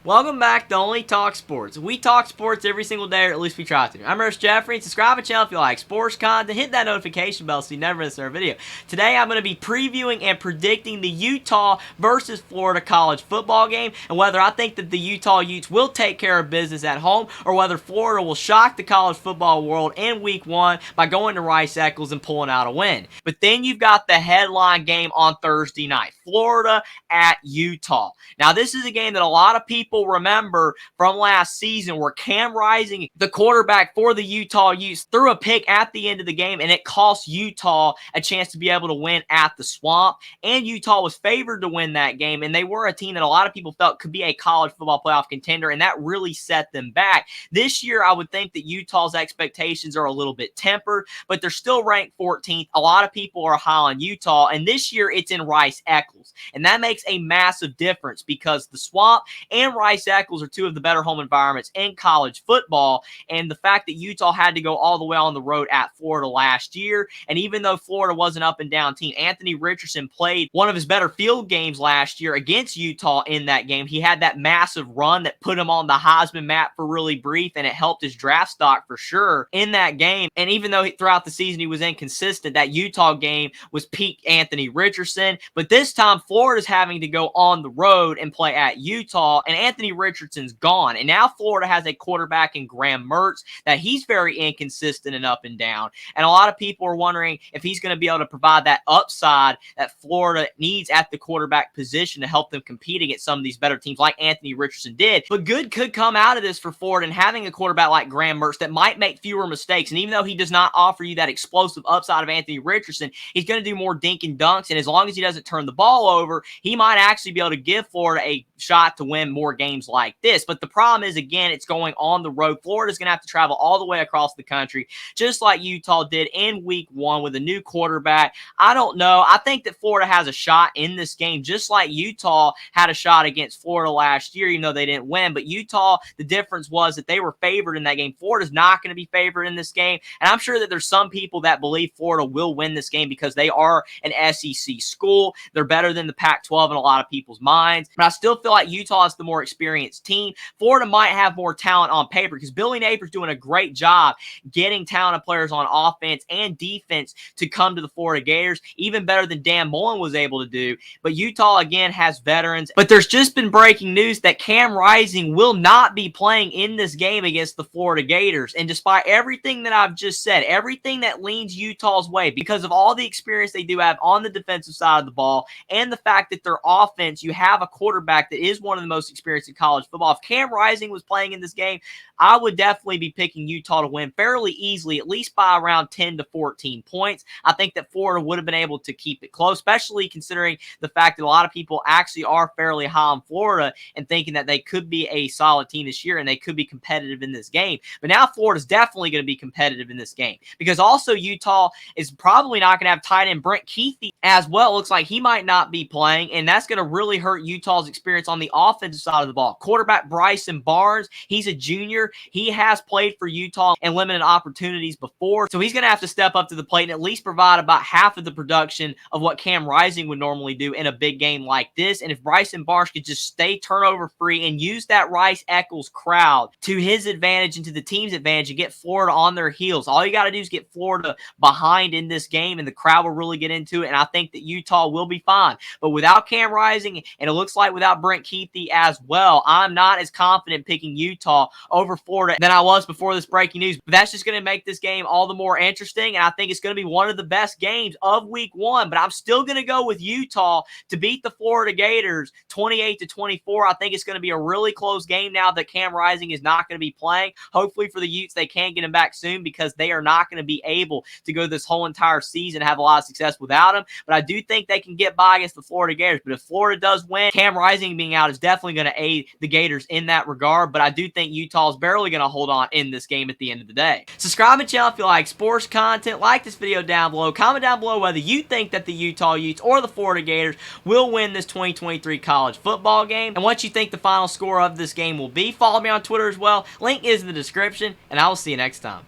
Welcome back to Only Talk Sports. We talk sports every single day, or at least we try to. I'm Ernest Jeffrey. Subscribe to the channel if you like sports content. Hit that notification bell so you never miss our video. Today I'm going to be previewing and predicting the Utah versus Florida college football game, and whether I think that the Utah Utes will take care of business at home, or whether Florida will shock the college football world in week 1 by going to Rice-Eccles and pulling out a win. But then you've got the headline game on Thursday night, Florida at Utah. Now this is a game that a lot of people remember from last season, where Cam Rising, the quarterback for the Utah Utes, threw a pick at the end of the game, and it cost Utah a chance to be able to win at the Swamp. And Utah was favored to win that game, and they were a team that a lot of people felt could be a college football playoff contender, and that really set them back. This year, I would think that Utah's expectations are a little bit tempered, but they're still ranked 14th. A lot of people are high on Utah, and this year it's in Rice-Eccles, and that makes a massive difference because the Swamp and Rice-Eccles are two of the better home environments in college football, and the fact that Utah had to go all the way on the road at Florida last year, and even though Florida was an up-and-down team, Anthony Richardson played one of his better field games last year against Utah in that game. He had that massive run that put him on the Heisman map for really brief, and it helped his draft stock for sure in that game. And even though throughout the season he was inconsistent, that Utah game was peak Anthony Richardson, but this time Florida's having to go on the road and play at Utah, and Anthony Richardson's gone, and now Florida has a quarterback in Graham Mertz that he's very inconsistent and up and down, and a lot of people are wondering if he's going to be able to provide that upside that Florida needs at the quarterback position to help them compete against some of these better teams like Anthony Richardson did. But good could come out of this for Florida, and having a quarterback like Graham Mertz that might make fewer mistakes, and even though he does not offer you that explosive upside of Anthony Richardson, he's going to do more dink and dunks, and as long as he doesn't turn the ball over, he might actually be able to give Florida a shot to win more games like this. But the problem is, again, it's going on the road. Florida's going to have to travel all the way across the country, just like Utah did in week 1 with a new quarterback. I don't know. I think that Florida has a shot in this game, just like Utah had a shot against Florida last year, even though they didn't win. But Utah, the difference was that they were favored in that game. Florida's not going to be favored in this game, and I'm sure that there's some people that believe Florida will win this game because they are an SEC school. They're better than the Pac-12 in a lot of people's minds, but I still feel like Utah is the more experienced team. Florida might have more talent on paper because Billy Napier's doing a great job getting talented players on offense and defense to come to the Florida Gators, even better than Dan Mullen was able to do. But Utah, again, has veterans. But there's just been breaking news that Cam Rising will not be playing in this game against the Florida Gators. And despite everything that I've just said, everything that leans Utah's way, because of all the experience they do have on the defensive side of the ball, and the fact that their offense, you have a quarterback that is one of the most experienced in college football. If Cam Rising was playing in this game, I would definitely be picking Utah to win fairly easily, at least by around 10 to 14 points. I think that Florida would have been able to keep it close, especially considering the fact that a lot of people actually are fairly high on Florida and thinking that they could be a solid team this year and they could be competitive in this game. But now Florida's definitely going to be competitive in this game, because also Utah is probably not going to have tight end Brent Kuithe as well. It looks like he might not be playing, and that's going to really hurt Utah's experience on the offensive side of the ball. Quarterback Bryson Barnes, he's a junior. He has played for Utah in limited opportunities before, so he's going to have to step up to the plate and at least provide about half of the production of what Cam Rising would normally do in a big game like this. And if Bryson Barnes could just stay turnover free and use that Rice-Eccles crowd to his advantage and to the team's advantage and get Florida on their heels, all you got to do is get Florida behind in this game, and the crowd will really get into it, and I think that Utah will be fine. But without Cam Rising, and it looks like without Brent Kuithe as well, I'm not as confident picking Utah over Florida than I was before this breaking news. But that's just going to make this game all the more interesting, and I think it's going to be one of the best games of week 1. But I'm still going to go with Utah to beat the Florida Gators 28-24. I think it's going to be a really close game now that Cam Rising is not going to be playing. Hopefully for the Utes, they can get him back soon, because they are not going to be able to go this whole entire season and have a lot of success without him. But I do think they can get by against the Florida Gators. But if Florida does win, Cam Rising being out is definitely going to aid the Gators in that regard. But I do think Utah is barely going to hold on in this game at the end of the day. Subscribe to the channel if you like sports content. Like this video down below. Comment down below whether you think that the Utah Utes or the Florida Gators will win this 2023 college football game, and what you think the final score of this game will be. Follow me on Twitter as well. Link is in the description, and I will see you next time.